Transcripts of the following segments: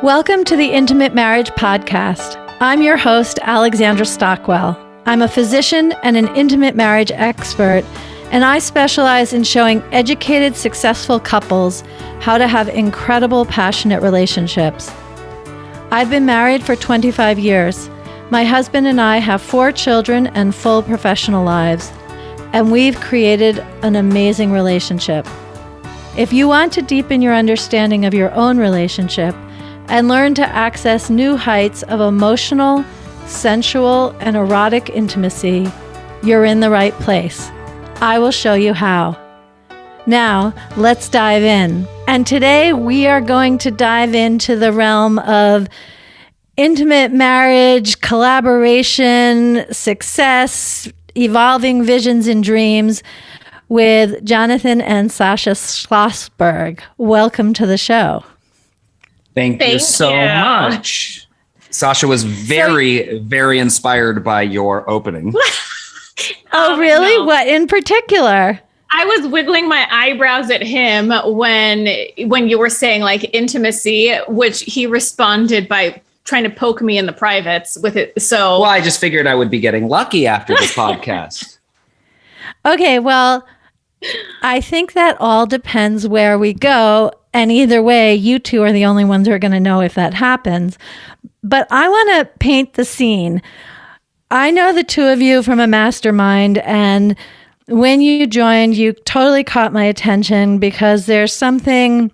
Welcome to the Intimate Marriage Podcast. I'm your host, Alexandra Stockwell. I'm a physician and an intimate marriage expert, and I specialize in showing educated, successful couples how to have incredible, passionate relationships. I've been married for 25 years. My husband and I have 4 children and full professional lives, and we've created an amazing relationship. If you want to deepen your understanding of your own relationship and learn to access new heights of emotional, sensual, and erotic intimacy, you're in the right place. I will show you how. Now, let's dive in. And today we are going to dive into the realm of intimate marriage, collaboration, success, evolving visions and dreams with Jonathan and Sascha Schlossberg. Welcome to the show. Thank you so much. Sasha was very inspired by your opening. Oh, really? No. What in particular? I was wiggling my eyebrows at him when you were saying like intimacy, which he responded by trying to poke me in the privates with it. So, well, I just figured I would be getting lucky after this podcast. Okay, well, I think that all depends where we go. And either way, you two are the only ones who are going to know if that happens. But I want to paint the scene. I know the two of you from a mastermind, and when you joined, you totally caught my attention because there's something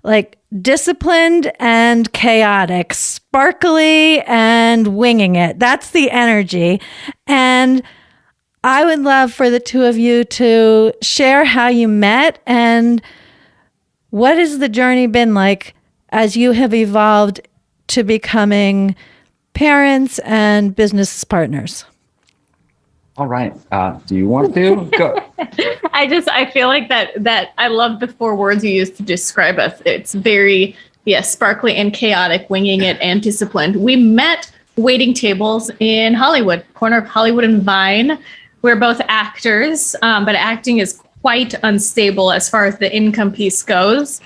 like disciplined and chaotic, sparkly and winging it. That's the energy. And I would love for the two of you to share how you met and what has the journey been like as you have evolved to becoming parents and business partners? All right. Do you want to go? I feel like that I love the 4 words you used to describe us. It's very, sparkly and chaotic, winging it and disciplined. We met waiting tables in Hollywood, corner of Hollywood and Vine. We're both actors, but acting is quite unstable as far as the income piece goes.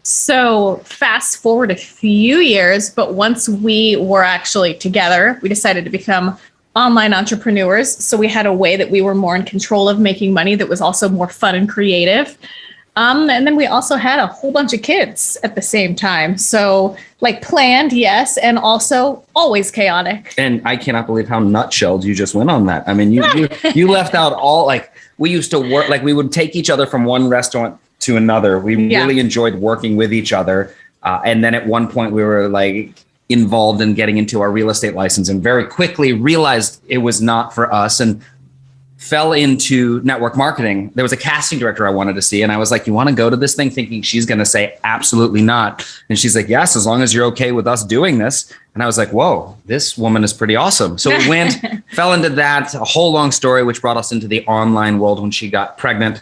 So fast forward a few years, but once we were actually together, we decided to become online entrepreneurs. So we had a way that we were more in control of making money that was also more fun and creative. And then we also had a whole bunch of kids at the same time. So like planned, yes, and also always chaotic. And I cannot believe how nutshelled you just went on that. I mean, you left out all, like, we used to work, like we would take each other from one restaurant to another. We really enjoyed working with each other. And then at one point we were like involved in getting into our real estate license and very quickly realized it was not for us and fell into network marketing. There was a casting director I wanted to see. And I was like, you want to go to this thing? Thinking she's going to say absolutely not. And she's like, yes, as long as you're okay with us doing this. And I was like, whoa, this woman is pretty awesome. So we went, fell into that, a whole long story, which brought us into the online world when she got pregnant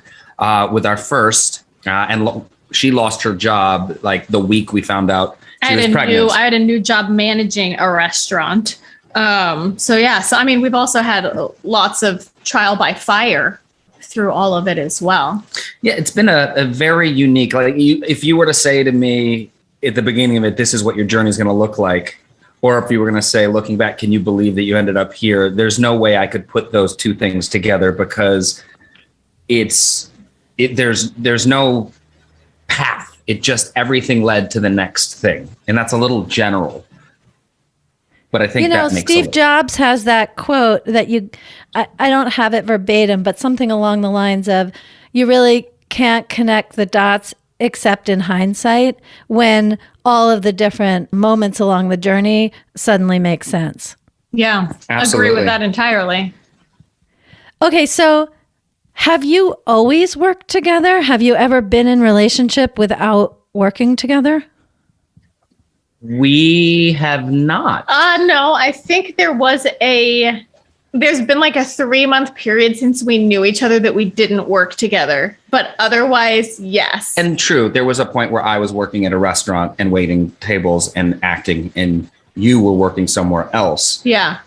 with our first. And she lost her job like the week we found out she was pregnant. I had a new job managing a restaurant. So I mean, we've also had lots of trial by fire through all of it as well. Yeah, it's been a very unique, like if you were to say to me at the beginning of it, this is what your journey is going to look like. Or if you were going to say, looking back, can you believe that you ended up here? There's no way I could put those two things together because there's no path. It just, everything led to the next thing. And that's a little general. But I think that makes Steve Jobs has that quote that I don't have it verbatim, but something along the lines of, you really can't connect the dots except in hindsight when all of the different moments along the journey suddenly make sense. Yeah, absolutely. Agree with that entirely. Okay, so have you always worked together? Have you ever been in relationship without working together? We have not. No, I think there's been like a 3-month period since we knew each other that we didn't work together, but otherwise, yes. And true, there was a point where I was working at a restaurant and waiting tables and acting, and you were working somewhere else. Yeah.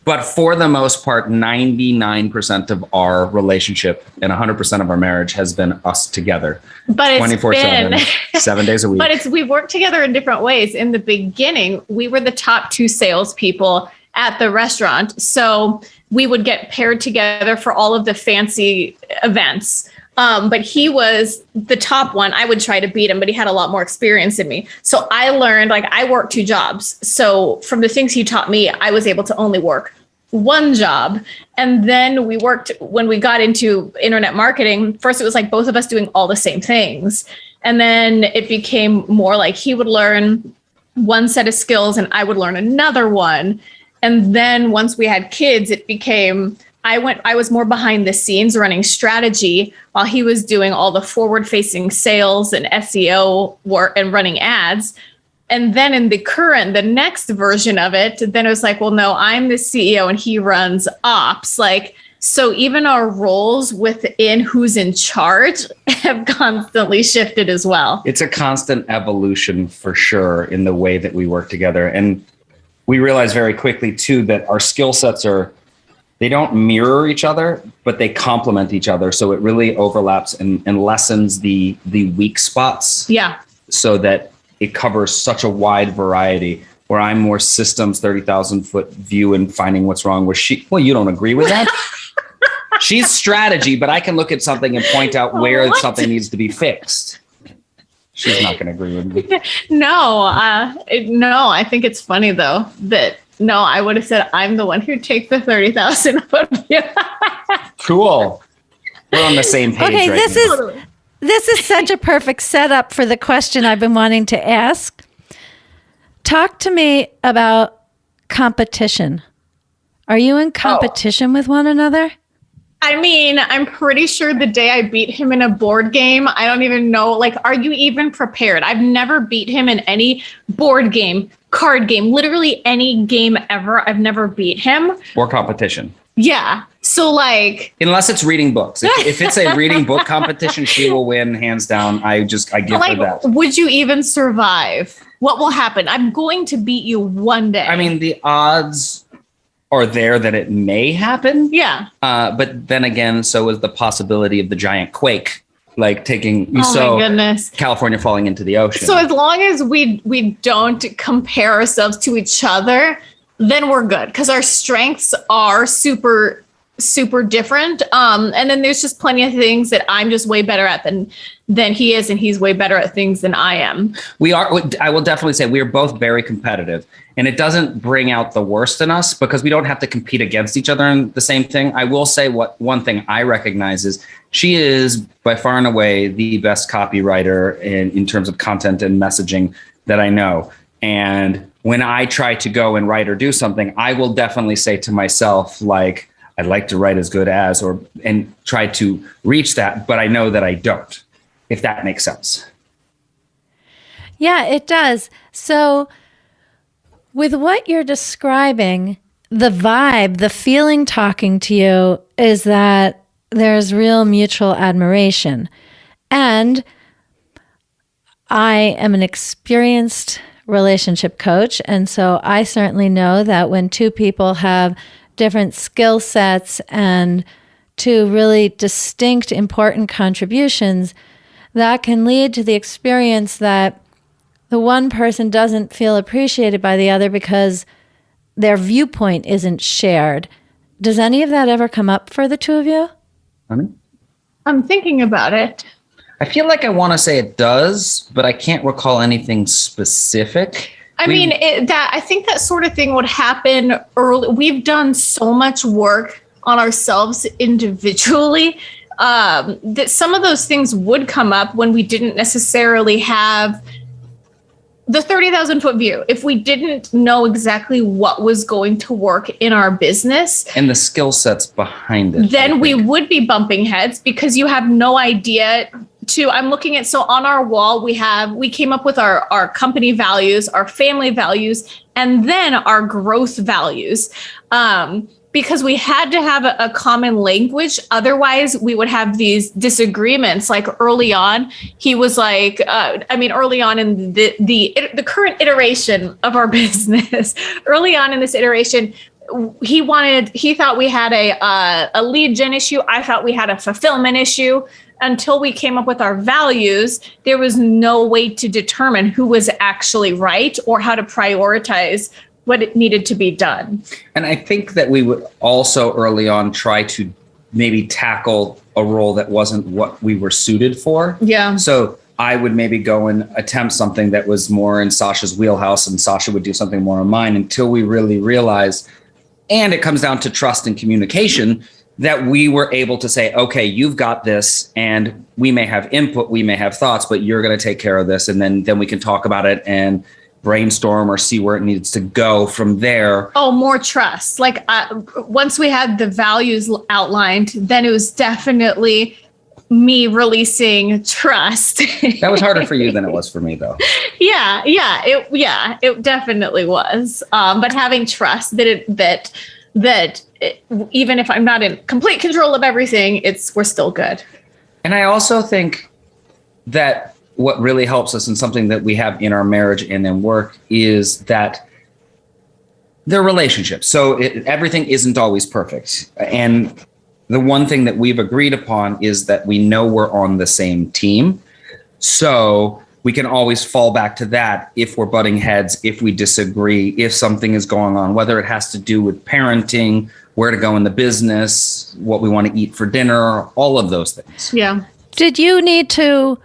But for the most part, 99% of our relationship and 100% of our marriage has been us together. But 24/7, 7 days a week. But we've worked together in different ways. In the beginning, we were the top 2 salespeople at the restaurant. So we would get paired together for all of the fancy events. But he was the top one. I would try to beat him, but he had a lot more experience than me. So I learned, like, I worked 2 jobs. So from the things he taught me, I was able to only work 1 job. And then we worked, when we got into internet marketing, first it was like both of us doing all the same things. And then it became more like he would learn one set of skills and I would learn another one. And then once we had kids, it became, I was more behind the scenes running strategy while he was doing all the forward facing sales and SEO work and running ads. And then in the next version of it, then it was like, well, no, I'm the CEO and he runs ops. Like, so even our roles within who's in charge have constantly shifted as well. It's a constant evolution for sure in the way that we work together. And we realized very quickly too, that our skill sets they don't mirror each other, but they complement each other. So it really overlaps and lessens the weak spots. Yeah. So that it covers such a wide variety, where I'm more systems, 30,000 foot view and finding what's wrong, where you don't agree with that. She's strategy, but I can look at something and point out where something needs to be fixed. She's not going to agree with me. No, I think it's funny though that I would have said I'm the one who takes the 30,000 foot view. Cool. We're on the same page. Okay, right this is such a perfect setup for the question I've been wanting to ask. Talk to me about competition. Are you in competition with one another? I mean, I'm pretty sure the day I beat him in a board game, I don't even know, like, are you even prepared? I've never beat him in any board game, card game, literally any game ever. I've never beat him. Or competition. Yeah. So like, unless it's reading books. If it's a reading book competition, she will win hands down. I give her that. Would you even survive? What will happen? I'm going to beat you one day. I mean, the odds are there that it may happen. Yeah. But then again, so is the possibility of the giant quake, like taking my goodness, California falling into the ocean. So as long as we don't compare ourselves to each other, then we're good, because our strengths are super different. And then there's just plenty of things that I'm just way better at than he is, and he's way better at things than I am. I will definitely say we are both very competitive, and it doesn't bring out the worst in us because we don't have to compete against each other in the same thing. I will say one thing I recognize is she is by far and away the best copywriter in terms of content and messaging that I know. And when I try to go and write or do something, I will definitely say to myself, like, I'd like to write as good as, and try to reach that, but I know that I don't, if that makes sense. Yeah, it does. So with what you're describing, the vibe, the feeling talking to you is that there's real mutual admiration. And I am an experienced relationship coach. And so I certainly know that when two people have different skill sets and two really distinct, important contributions, that can lead to the experience that the one person doesn't feel appreciated by the other because their viewpoint isn't shared. Does any of that ever come up for the two of you? Honey? I'm thinking about it. I feel like I want to say it does, but I can't recall anything specific. I think that sort of thing would happen early. We've done so much work on ourselves individually that some of those things would come up when we didn't necessarily have the 30,000 foot view. If we didn't know exactly what was going to work in our business and the skill sets behind it, then we would be bumping heads because you have no idea. I'm looking at, so on our wall, we came up with our company values, our family values, and then our growth values. Because we had to have a common language. Otherwise, we would have these disagreements. Like early on, he was like, early on in the current iteration of our business, early on in this iteration, he thought we had a lead gen issue. I thought we had a fulfillment issue. Until we came up with our values, there was no way to determine who was actually right or how to prioritize what it needed to be done. And I think that we would also early on try to maybe tackle a role that wasn't what we were suited for. Yeah. So I would maybe go and attempt something that was more in Sasha's wheelhouse, and Sasha would do something more in mine, until we really realized, and it comes down to trust and communication, that we were able to say, okay, you've got this, and we may have input, we may have thoughts, but you're going to take care of this. And then we can talk about it and brainstorm or see where it needs to go from there. Oh, more trust. Like once we had the values outlined, then it was definitely me releasing trust. That was harder for you than it was for me, though. Yeah, it definitely was. But having trust that even if I'm not in complete control of everything, we're still good. And I also think that what really helps us, and something that we have in our marriage and in work, is that they're relationships. So everything isn't always perfect. And the one thing that we've agreed upon is that we know we're on the same team. So we can always fall back to that if we're butting heads, if we disagree, if something is going on, whether it has to do with parenting, where to go in the business, what we want to eat for dinner, all of those things. Yeah. Did you need to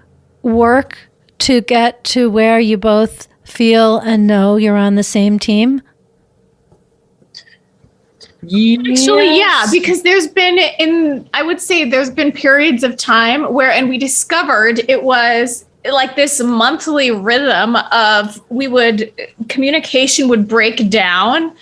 work to get to where you both feel and know you're on the same team? Actually, yeah, because there's been periods of time where, and we discovered it was like this monthly rhythm of communication would break down.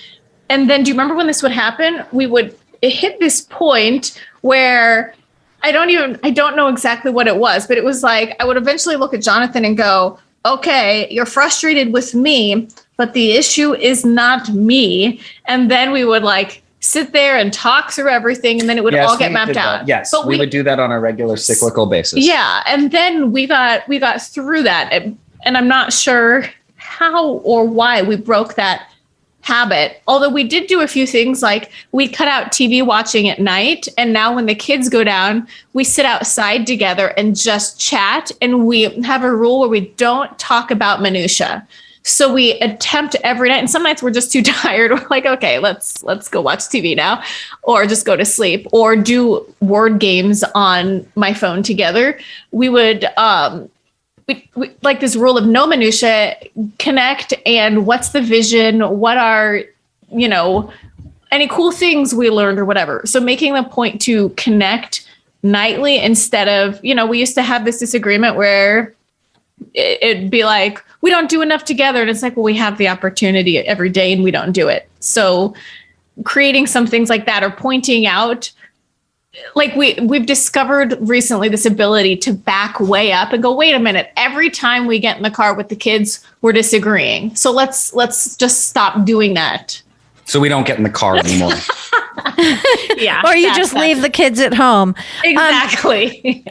And then do you remember when this would happen? It hit this point where I don't know exactly what it was, but it was like, I would eventually look at Jonathan and go, okay, you're frustrated with me, but the issue is not me. And then we would like sit there and talk through everything, and then it would all get mapped out. Yes, but we would do that on a regular cyclical basis. Yeah, and then we got through that, and I'm not sure how or why we broke that habit. Although we did do a few things, like we cut out TV watching at night, and now when the kids go down, we sit outside together and just chat, and we have a rule where we don't talk about minutia. So we attempt every night, and some nights we're just too tired. We're like, okay, let's go watch TV now, or just go to sleep, or do word games on my phone together. We would we like this rule of no minutia, connect, and what's the vision? What are, any cool things we learned or whatever. So making the point to connect nightly instead of, we used to have this disagreement where it'd be like, we don't do enough together. And it's like, well, we have the opportunity every day and we don't do it. So creating some things like that, or pointing out, like we've discovered recently this ability to back way up and go, wait a minute, every time we get in the car with the kids, we're disagreeing. So let's just stop doing that. So we don't get in the car anymore. Yeah. Or you just leave the kids at home. Exactly.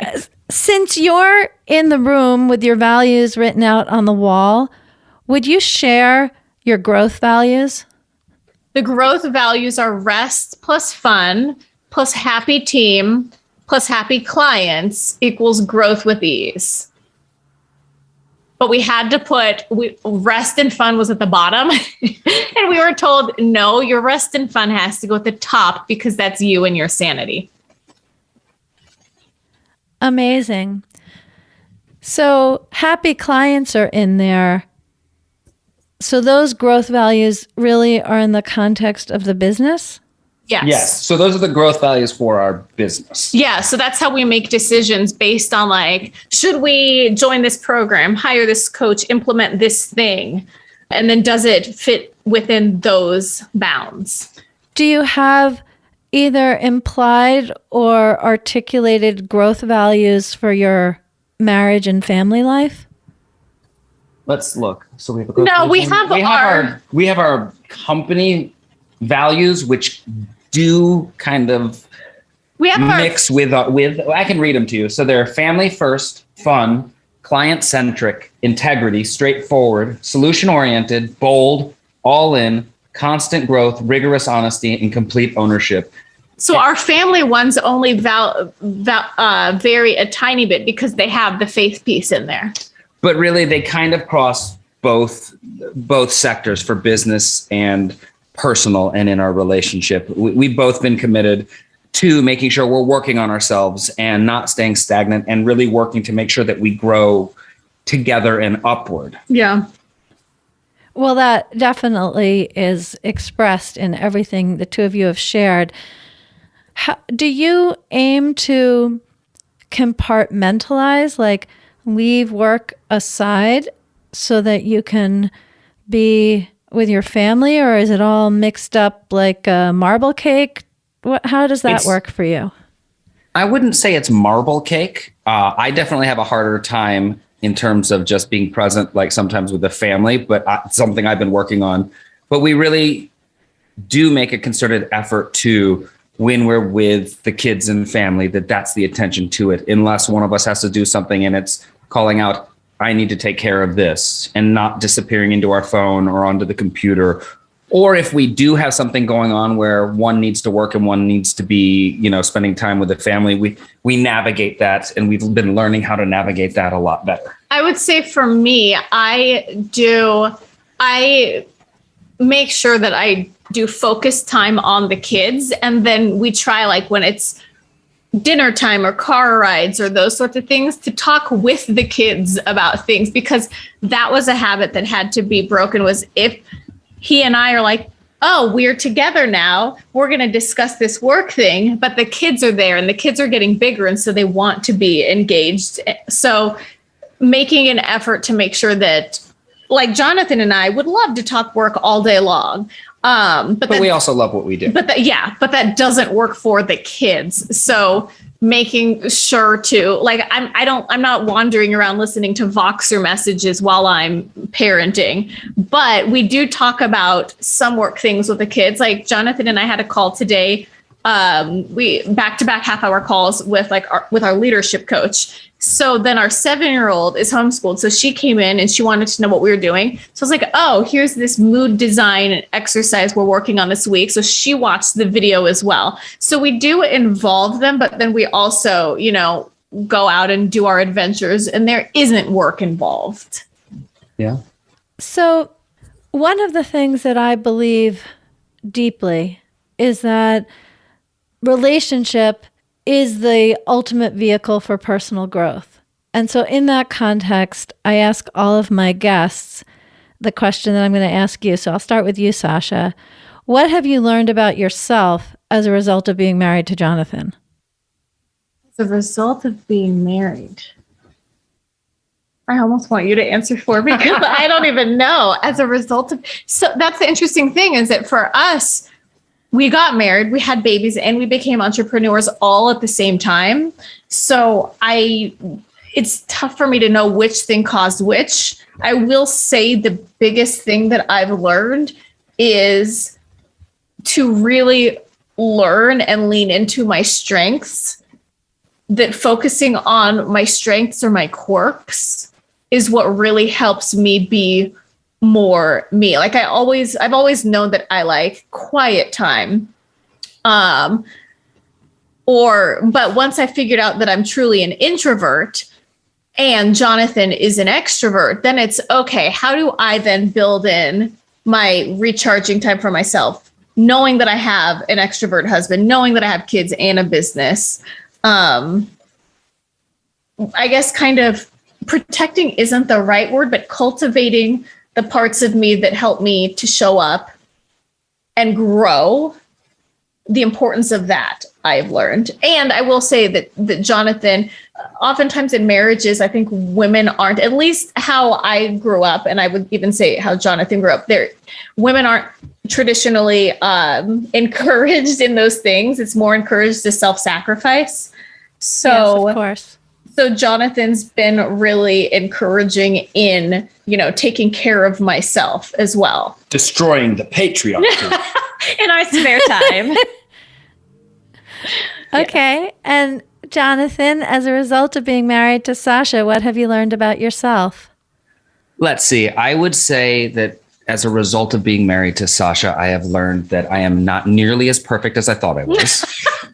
Since you're in the room with your values written out on the wall, would you share your growth values? The growth values are rest plus fun plus happy team plus happy clients equals growth with ease. But we had to rest and fun was at the bottom. And we were told, no, your rest and fun has to go at the top because that's you and your sanity. Amazing. So happy clients are in there. So those growth values really are in the context of the business? Yes. So those are the growth values for our business. Yeah. So that's how we make decisions based on like, should we join this program, hire this coach, implement this thing? And then does it fit within those bounds? Do you have either implied or articulated growth values for your marriage and family life? Let's look. So we have we have our company values, which do kind of mix with I can read them to you. So they're family first, fun, client-centric, integrity, straightforward, solution-oriented, bold, all in, constant growth, rigorous honesty, and complete ownership. So our family ones only vary a tiny bit because they have the faith piece in there. But really, they kind of cross both sectors for business and personal and in our relationship. We've both been committed to making sure we're working on ourselves and not staying stagnant and really working to make sure that we grow together and upward. Yeah. Well, that definitely is expressed in everything the two of you have shared. Do you aim to compartmentalize, like leave work aside so that you can be with your family, or is it all mixed up like a marble cake? How does that work for you? I wouldn't say it's marble cake. I definitely have a harder time in terms of just being present, like sometimes with the family, but it's something I've been working on. But we really do make a concerted effort to, when we're with the kids and family, that's the attention to it, unless one of us has to do something and it's calling out, I need to take care of this, and not disappearing into our phone or onto the computer. Or if we do have something going on where one needs to work and one needs to be, spending time with the family, we navigate that, and we've been learning how to navigate that a lot better. I would say for me, I make sure that I do focus time on the kids, and then we try, like when it's dinner time or car rides or those sorts of things, to talk with the kids about things, because that was a habit that had to be broken. Was if he and I are like, oh, we're together now, we're going to discuss this work thing, but the kids are there and the kids are getting bigger, and so they want to be engaged. So making an effort to make sure that, like Jonathan and I would love to talk work all day long. But we also love what we do. But that doesn't work for the kids. So making sure to, like, I'm not wandering around listening to Voxer messages while I'm parenting, but we do talk about some work things with the kids. Like Jonathan and I had a call today. We back-to-back half-hour calls with our leadership coach. So then our 7-year-old is homeschooled. So she came in and she wanted to know what we were doing. So I was like, oh, here's this mood design exercise we're working on this week. So she watched the video as well. So we do involve them, but then we also, go out and do our adventures, and there isn't work involved. Yeah. So one of the things that I believe deeply is that relationship is the ultimate vehicle for personal growth. And so in that context, I ask all of my guests the question that I'm going to ask you. So I'll start with you, Sasha. What have you learned about yourself as a result of being married to Jonathan? As a result of being married, I almost want you to answer for me because I don't even know. As a result of, so that's the interesting thing, is that for us, we got married, we had babies, and we became entrepreneurs all at the same time. So it's tough for me to know which thing caused which. I will say the biggest thing that I've learned is to really learn and lean into my strengths, that focusing on my strengths or my quirks is what really helps me be more me. Like I've always known that I like quiet time. But once I figured out that I'm truly an introvert and Jonathan is an extrovert, then it's okay. How do I then build in my recharging time for myself, knowing that I have an extrovert husband, knowing that I have kids and a business? I guess kind of protecting isn't the right word, but cultivating the parts of me that help me to show up and grow, the importance of that I've learned. And I will say that Jonathan, oftentimes in marriages, I think women aren't, at least how I grew up, and I would even say how Jonathan grew up, women aren't traditionally encouraged in those things. It's more encouraged to self-sacrifice. So, yes, of course. So Jonathan's been really encouraging in, taking care of myself as well. Destroying the patriarchy. In our spare time. Okay. And Jonathan, as a result of being married to Sasha, what have you learned about yourself? Let's see. I would say that as a result of being married to Sasha, I have learned that I am not nearly as perfect as I thought I was.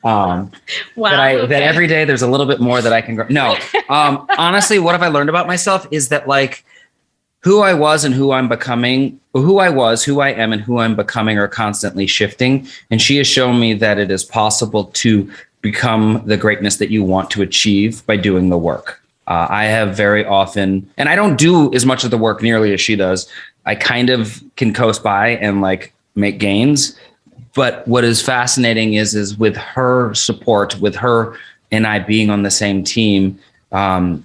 Wow. That every day there's a little bit more that I can grow. No, honestly, what have I learned about myself is that like who I was and who I'm becoming, who I was, who I am, and who I'm becoming are constantly shifting. And she has shown me that it is possible to become the greatness that you want to achieve by doing the work. I have very often, and I don't do as much of the work nearly as she does. I kind of can coast by and like make gains. But what is fascinating is with her support, with her and I being on the same team, I've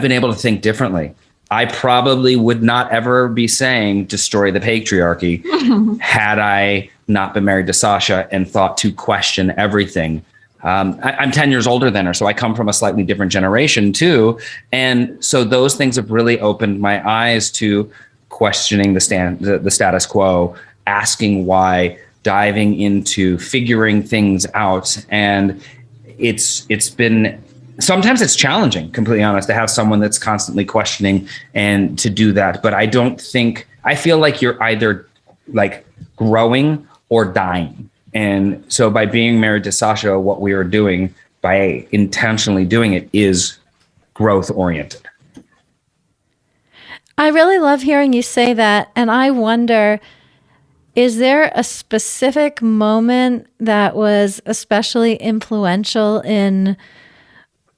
been able to think differently. I probably would not ever be saying destroy the patriarchy had I not been married to Sasha and thought to question everything. I'm 10 years older than her, so I come from a slightly different generation too. And so those things have really opened my eyes to questioning the status quo, asking why, diving into figuring things out. And it's been, sometimes it's challenging, completely honest, to have someone that's constantly questioning and to do that. But I feel like you're either like growing or dying. And so by being married to Sasha, what we are doing by intentionally doing it is growth oriented. I really love hearing you say that. And I wonder, is there a specific moment that was especially influential in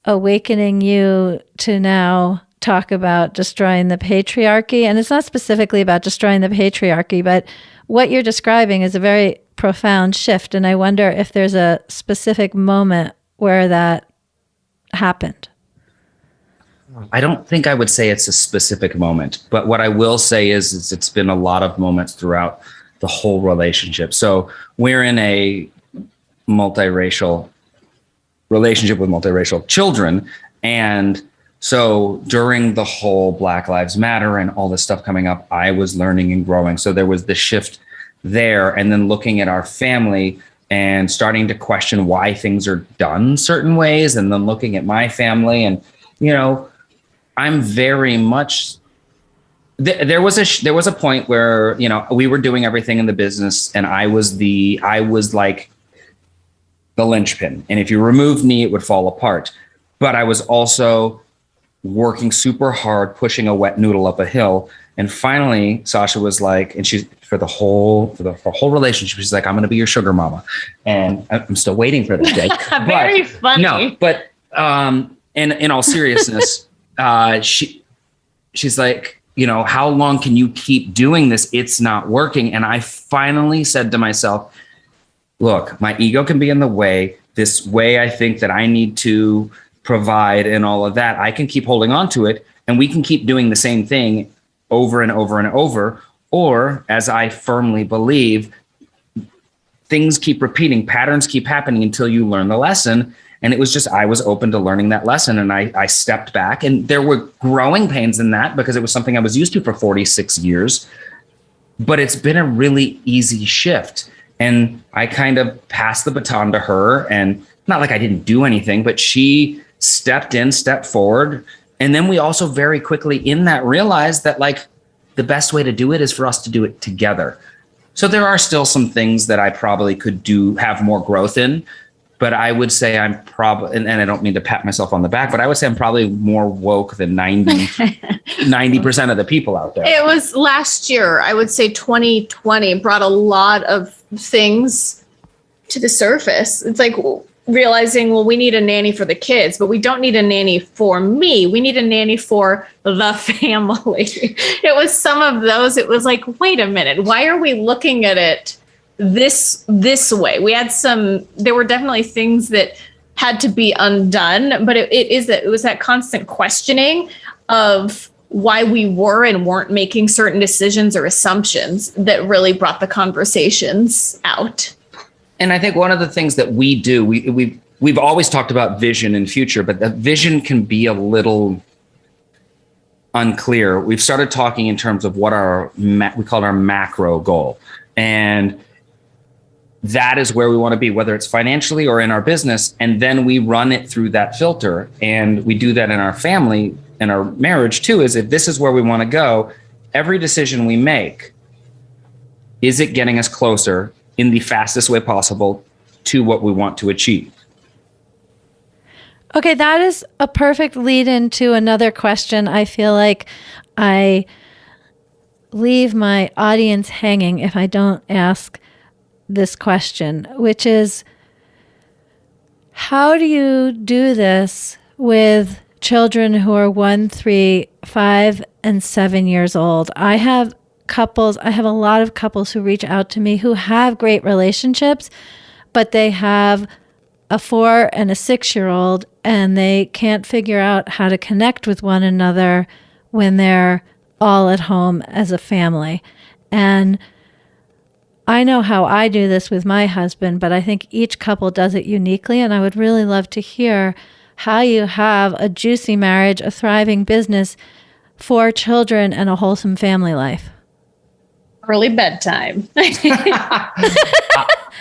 awakening you to now talk about destroying the patriarchy? And it's not specifically about destroying the patriarchy, but what you're describing is a very profound shift. And I wonder if there's a specific moment where that happened. I don't think I would say it's a specific moment, but what I will say is it's been a lot of moments throughout the whole relationship. So we're in a multiracial relationship with multiracial children. And so during the whole Black Lives Matter and all this stuff coming up, I was learning and growing. So there was the shift there, and then looking at our family and starting to question why things are done certain ways. And then looking at my family and, I'm very much, there was a point where, we were doing everything in the business and I was like the linchpin. And if you removed me, it would fall apart. But I was also working super hard, pushing a wet noodle up a hill. And finally, Sasha was like, and she's for the whole relationship, she's like, I'm going to be your sugar mama. And I'm still waiting for that day. Very funny. No, but in all seriousness, she's like, how long can you keep doing this? It's not working. And I finally said to myself, look, my ego can be in the way. This way I think that I need to provide and all of that. I can keep holding on to it and we can keep doing the same thing over and over and over. Or as I firmly believe, things keep repeating, patterns keep happening until you learn the lesson. And it was just, I was open to learning that lesson. And I stepped back, and there were growing pains in that because it was something I was used to for 46 years, but it's been a really easy shift. And I kind of passed the baton to her, and not like I didn't do anything, but she stepped forward. And then we also very quickly in that realized that like the best way to do it is for us to do it together. So there are still some things that I probably could have more growth in. But I would say I'm probably, and I don't mean to pat myself on the back, but I would say I'm probably more woke than 90% of the people out there. It was last year, I would say 2020 brought a lot of things to the surface. It's like realizing, well, we need a nanny for the kids, but we don't need a nanny for me. We need a nanny for the family. It was some of those. It was like, wait a minute, why are we looking at it this way? We had there were definitely things that had to be undone, but it was that constant questioning of why we were and weren't making certain decisions or assumptions that really brought the conversations out. And I think one of the things that we do, we've always talked about vision and future, but that vision can be a little unclear. We've started talking in terms of what we call our macro goal. And that is where we want to be, whether it's financially or in our business. And then we run it through that filter. And we do that in our family and our marriage too, is if this is where we want to go, every decision we make, is it getting us closer in the fastest way possible to what we want to achieve? Okay, that is a perfect lead into another question. I feel like I leave my audience hanging if I don't ask this question, which is, how do you do this with children who are 1, 3, 5, and 7 years old? I have a lot of couples who reach out to me who have great relationships, but they have a 4 and a 6-year-old, and they can't figure out how to connect with one another when they're all at home as a family. And I know how I do this with my husband, but I think each couple does it uniquely. And I would really love to hear how you have a juicy marriage, a thriving business, 4 children, and a wholesome family life. Early bedtime.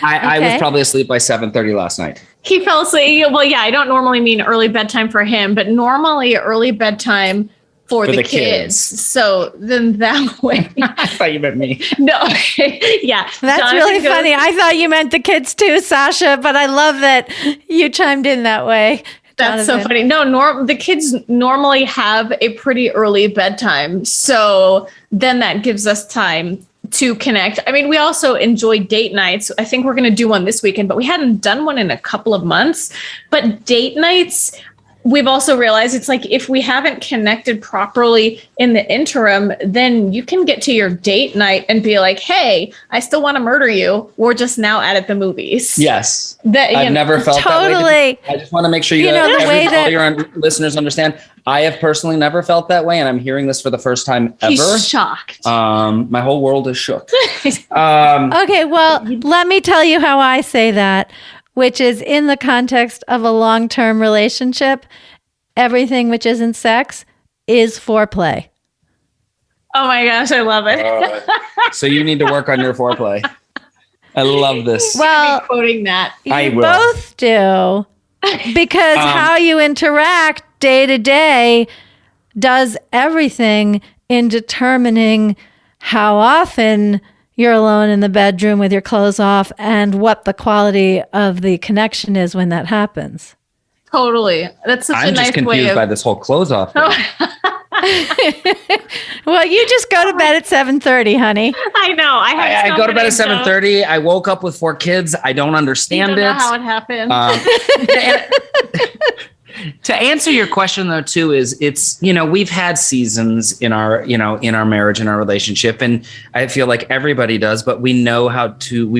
I was probably asleep by 7:30 last night. He fell asleep. Well, yeah, I don't normally mean early bedtime for him, but normally early bedtime for the kids. So then that way. I thought you meant me. No. Yeah. That's Jonathan really funny. I thought you meant the kids too, Sasha, but I love that you chimed in that way. That's Jonathan. so funny. No, the kids normally have a pretty early bedtime. So then that gives us time to connect. I mean, we also enjoy date nights. I think we're going to do one this weekend, but we hadn't done one in a couple of months. But date nights, we've also realized it's like if we haven't connected properly in the interim, then you can get to your date night and be like, hey, I still want to murder you. We're just now at the movies. Yes. I've never felt totally. that way. I just want to make sure all your listeners understand. I have personally never felt that way, and I'm hearing this for the first time ever. He's shocked. My whole world is shook. Okay, well, let me tell you how I say that, which is in the context of a long-term relationship, everything which isn't sex is foreplay. Oh my gosh, I love it. So you need to work on your foreplay. I love this. Well, quoting that. You both do, because how you interact day to day does everything in determining how often you're alone in the bedroom with your clothes off and what the quality of the connection is when that happens. Totally. That's such a nice way. I'm just confused by this whole clothes off thing. Well, you just go to bed at 7:30, honey. I know. I go to bed at 7:30. I woke up with 4 kids. I don't understand know how it happened. To answer your question though, too, is it's, we've had seasons in our marriage and our relationship, and I feel like everybody does, but we've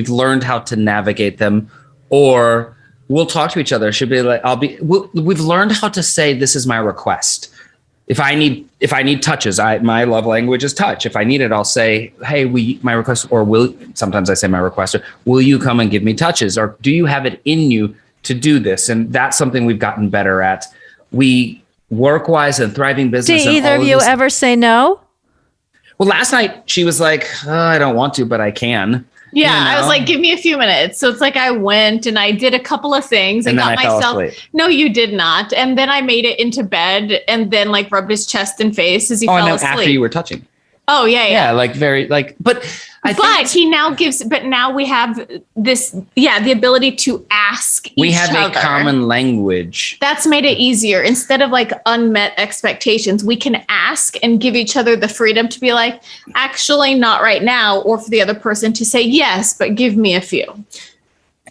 learned how to navigate them, or we'll talk to each other. Should be like, we've learned how to say, this is my request. If I need touches, my love language is touch. If I need it, I'll say, hey, my request, or sometimes I say my request, or will you come and give me touches? Or do you have it in you to do this? And that's something we've gotten better at. We work-wise and thriving business. Do either of you ever say no? Well, last night she was like, I don't want to, but I can. Yeah, I was like, give me a few minutes. So it's like I went and I did a couple of things and got myself. No, you did not. And then I made it into bed and then like rubbed his chest and face as he fell asleep. After you were touching. Oh yeah. Yeah, like very like, but now we have this, the ability to ask each other. We have a common language. That's made it easier. Instead of like unmet expectations, we can ask and give each other the freedom to be like, actually not right now, or for the other person to say yes, but give me a few.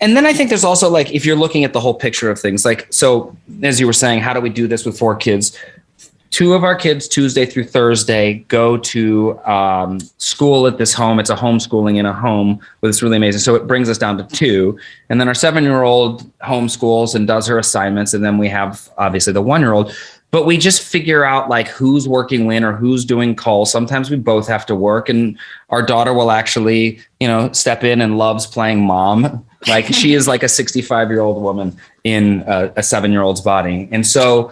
And then I think there's also like, if you're looking at the whole picture of things, like, so as you were saying, how do we do this with 4 kids? 2 of our kids, Tuesday through Thursday, go to school at this home. It's a homeschooling in a home, but it's really amazing. So it brings us down to 2. And then our 7-year-old homeschools and does her assignments. And then we have obviously the 1-year-old. But we just figure out like who's working when or who's doing calls. Sometimes we both have to work, and our daughter will actually, step in and loves playing mom. Like she is like a 65-year-old woman in a 7-year-old's body. And so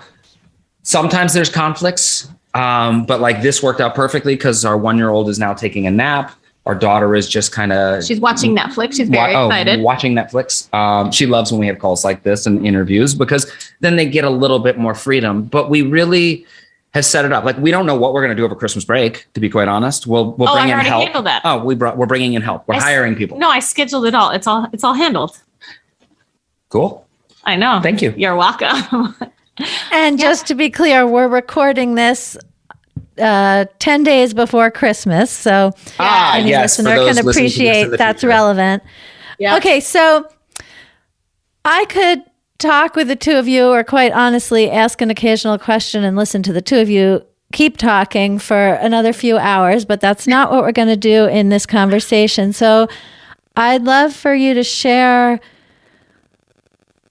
sometimes there's conflicts, but like this worked out perfectly because our 1-year-old is now taking a nap. Our daughter is just kind of... She's watching Netflix. She's very excited. Watching Netflix. She loves when we have calls like this and interviews because then they get a little bit more freedom. But we really, has set it up. Like, we don't know what we're going to do over Christmas break, to be quite honest. We'll bring in help. Handled that. Oh, we're bringing in help. We're hiring people. No, I scheduled it all. It's all handled. Cool. I know. Thank you. You're welcome. And just to be clear, we're recording this 10 days before Christmas. So any listener can appreciate that's relevant. Yeah. Okay, so I could talk with the two of you, or quite honestly, ask an occasional question and listen to the two of you keep talking for another few hours, but that's not what we're going to do in this conversation. So I'd love for you to share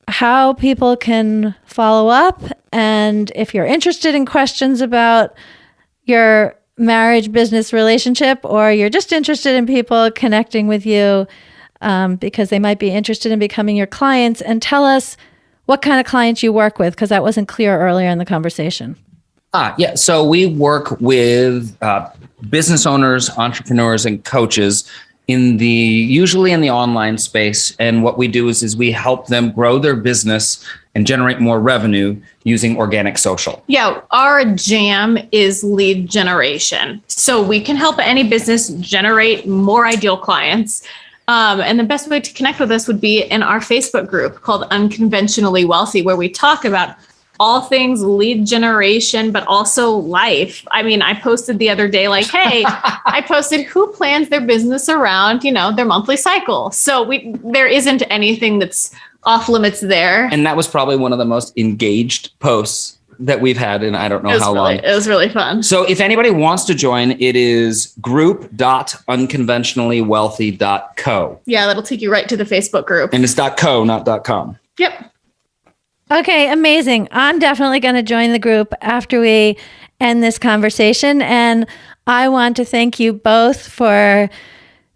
how people can follow up, and if you're interested in questions about your marriage, business, relationship, or you're just interested in people connecting with you because they might be interested in becoming your clients, and tell us what kind of clients you work with, because that wasn't clear earlier in the conversation. Yeah. So we work with business owners, entrepreneurs, and coaches usually in the online space. And what we do is we help them grow their business and generate more revenue using organic social. Yeah, our jam is lead generation. So we can help any business generate more ideal clients. And the best way to connect with us would be in our Facebook group called Unconventionally Wealthy, where we talk about all things lead generation, but also life. I mean, I posted the other day, like, hey, I posted who plans their business around, their monthly cycle. So there isn't anything that's off limits there. And that was probably one of the most engaged posts that we've had in I don't know how long. It was really fun. So if anybody wants to join, it is group.unconventionallywealthy.co. Yeah, that'll take you right to the Facebook group. And it's .co, not .com. Yep. Okay, amazing. I'm definitely going to join the group after we end this conversation. And I want to thank you both for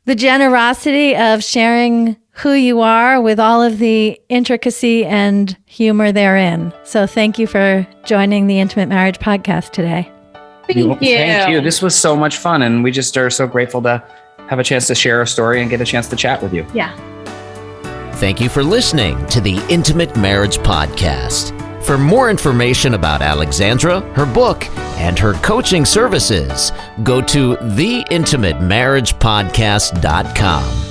the generosity of sharing who you are with all of the intricacy and humor therein. So thank you for joining the Intimate Marriage Podcast today. Thank you. Thank you. This was so much fun. And we just are so grateful to have a chance to share a story and get a chance to chat with you. Yeah. Thank you for listening to the Intimate Marriage Podcast. For more information about Alexandra, her book, and her coaching services, go to theintimatemarriagepodcast.com.